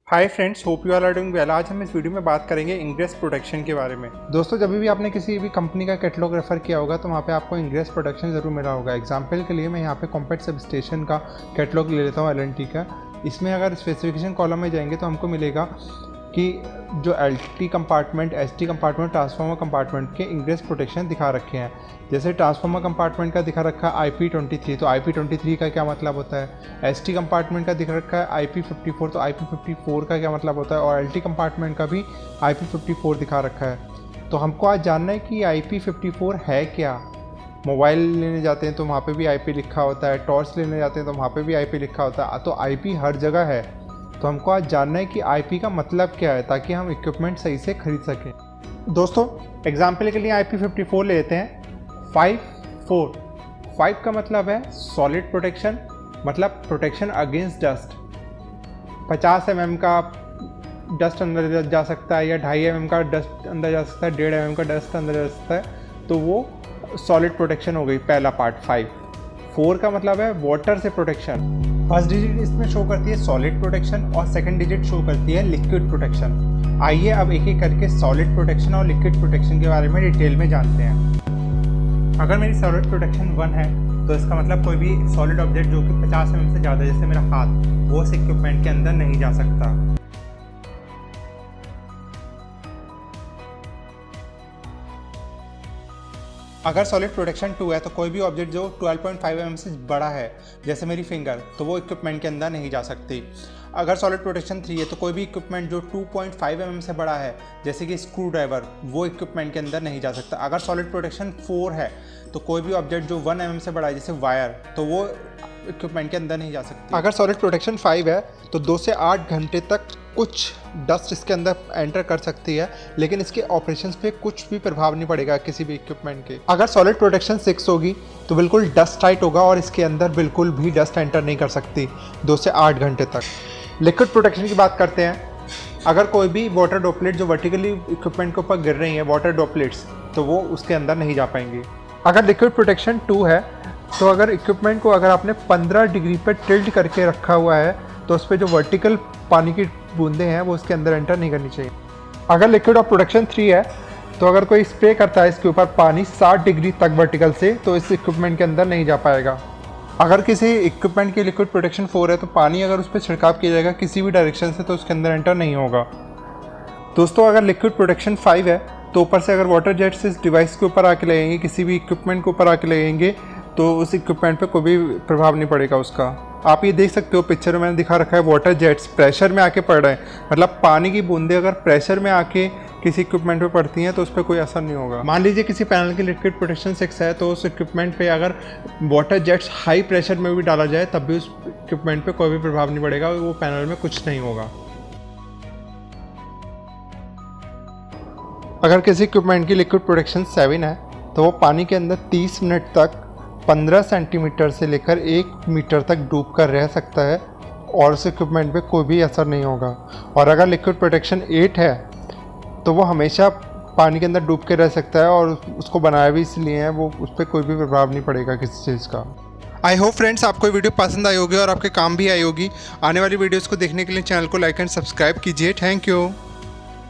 Hi friends, hope you are doing well. आज हम इस वीडियो में बात करेंगे इंग्रेस प्रोटेक्शन के बारे में। दोस्तों, जब भी आपने किसी भी कंपनी का कैटलॉग रेफर किया होगा तो वहाँ पे आपको इंग्रेस प्रोटेक्शन ज़रूर मिला होगा। एग्जांपल के लिए मैं यहाँ पे कॉम्पैक्ट सब स्टेशन का कैटलॉग ले लेता हूँ L&T का। इसमें अगर स्पेसिफिकेशन कॉलम में जाएंगे तो हमको मिलेगा कि जो LT compartment, ST compartment, transformer compartment के इंग्रेस प्रोटेक्शन दिखा रखे हैं। जैसे ट्रांसफार्मर कंपार्टमेंट का दिखा रखा है IP23, तो IP23 का क्या मतलब होता है। ST कंपार्टमेंट का दिख रखा है IP54, तो IP54 का क्या मतलब होता है। और LT कंपार्टमेंट का भी IP54 दिखा रखा है। तो हमको आज जानना है कि IP54 है क्या। मोबाइल लेने जाते हैं तो वहाँ पे भी IP लिखा होता है, टॉर्च लेने जाते हैं तो वहाँ पे भी IP लिखा होता है। तो IP हर जगह है। तो हमको आज जानना है कि IP का मतलब क्या है ताकि हम इक्विपमेंट सही से खरीद सकें। दोस्तों, एग्जाम्पल के लिए IP54 ले लेते हैं। 5 का मतलब है सॉलिड प्रोटेक्शन, मतलब प्रोटेक्शन अगेंस्ट डस्ट। 50 mm का डस्ट अंदर जा सकता है या 2.5 mm का डस्ट अंदर जा सकता है, 1.5 mm का डस्ट अंदर जा सकता है। तो वो सॉलिड प्रोटेक्शन हो गई, पहला पार्ट 4 का मतलब है वाटर से प्रोटेक्शन। फर्स्ट डिजिट इसमें शो करती है सॉलिड प्रोटेक्शन और सेकंड डिजिट शो करती है लिक्विड प्रोटेक्शन। आइए अब एक एक करके सॉलिड प्रोटेक्शन और लिक्विड प्रोटेक्शन के बारे में डिटेल में जानते हैं। अगर मेरी सॉलिड प्रोटेक्शन 1 है तो इसका मतलब कोई भी सॉलिड ऑब्जेक्ट जो कि 50 mm से ज़्यादा, जैसे मेरा हाथ, वो उस इक्विपमेंट के अंदर नहीं जा सकता। अगर सॉलिड प्रोटेक्शन 2 है तो कोई भी ऑब्जेक्ट जो 12.5 mm से बड़ा है, जैसे मेरी फिंगर, तो वो इक्विपमेंट के अंदर नहीं जा सकती। अगर सॉलिड प्रोटेक्शन 3 है तो कोई भी इक्विपमेंट जो 2.5 mm से बड़ा है, जैसे कि स्क्रू ड्राइवर, वो इक्विपमेंट के अंदर नहीं जा सकता। अगर सॉलिड प्रोटेक्शन 4 है तो कोई भी ऑब्जेक्ट जो 1 mm से बड़ा है, जैसे वायर, तो वो इक्विपमेंट के अंदर नहीं जा सकती। अगर सॉलिड प्रोटेक्शन 5 है तो 2 से 8 घंटे तक कुछ डस्ट इसके अंदर एंटर कर सकती है, लेकिन इसके ऑपरेशंस पे कुछ भी प्रभाव नहीं पड़ेगा किसी भी इक्विपमेंट के। अगर सॉलिड प्रोटेक्शन 6 होगी तो बिल्कुल डस्ट टाइट होगा और इसके अंदर बिल्कुल भी डस्ट एंटर नहीं कर सकती 2 से 8 घंटे तक। लिक्विड प्रोटेक्शन की बात करते हैं। अगर कोई भी वाटर ड्रॉपलेट जो वर्टिकली इक्विपमेंट के ऊपर गिर रही हैं, वाटर ड्रॉपलेट्स, तो वो उसके अंदर नहीं जा पाएंगी। अगर लिक्विड प्रोटेक्शन 2 है तो अगर इक्विपमेंट को अगर आपने 15 डिग्री पर टिल्ट करके रखा हुआ है तो उस पर जो वर्टिकल पानी की बूंदें हैं वो उसके अंदर एंटर नहीं करनी चाहिए। अगर लिक्विड ऑफ प्रोटेक्शन 3 है तो अगर कोई स्प्रे करता है इसके ऊपर पानी 60 डिग्री तक वर्टिकल से, तो इस इक्विपमेंट के अंदर नहीं जा पाएगा। अगर किसी इक्विपमेंट की लिक्विड प्रोटेक्शन 4 है तो पानी अगर उस पर छिड़काव किया जाएगा किसी भी डायरेक्शन से तो उसके अंदर एंटर नहीं होगा। दोस्तों, अगर लिक्विड प्रोटेक्शन 5 है तो ऊपर से अगर वाटर जेट्स इस डिवाइस के ऊपर आके लगेंगे, किसी भी इक्विपमेंट के ऊपर आके लगेंगे, तो उस इक्विपमेंट पे कोई भी प्रभाव नहीं पड़ेगा उसका। आप ये देख सकते हो, पिक्चर में मैंने दिखा रखा है वाटर जेट्स प्रेशर में आके पड़ रहे हैं, मतलब पानी की बूंदें अगर प्रेशर में आके किसी इक्विपमेंट पे पड़ती हैं तो उस पर कोई असर नहीं होगा। मान लीजिए किसी पैनल की लिक्विड प्रोटेक्शन 6 है तो उस इक्विपमेंट पे अगर वाटर जेट्स हाई प्रेशर में भी डाला जाए तब भी उस इक्विपमेंट पे कोई भी प्रभाव नहीं पड़ेगा, वो पैनल में कुछ नहीं होगा। अगर किसी इक्विपमेंट की लिक्विड प्रोटेक्शन 7 है तो वो पानी के अंदर 30 मिनट तक 15 सेंटीमीटर से लेकर 1 मीटर तक डूब कर रह सकता है और उस इक्विपमेंट पे कोई भी असर नहीं होगा। और अगर लिक्विड प्रोटेक्शन 8 है तो वो हमेशा पानी के अंदर डूब के रह सकता है और उसको बनाया भी इसलिए है, वो उस पर कोई भी प्रभाव नहीं पड़ेगा किसी चीज़ का। आई होप फ्रेंड्स आपको वीडियो पसंद आई होगी और आपके काम भी आई होगी। आने वाली वीडियोज़ को देखने के लिए चैनल को लाइक एंड सब्सक्राइब कीजिए। Thank you.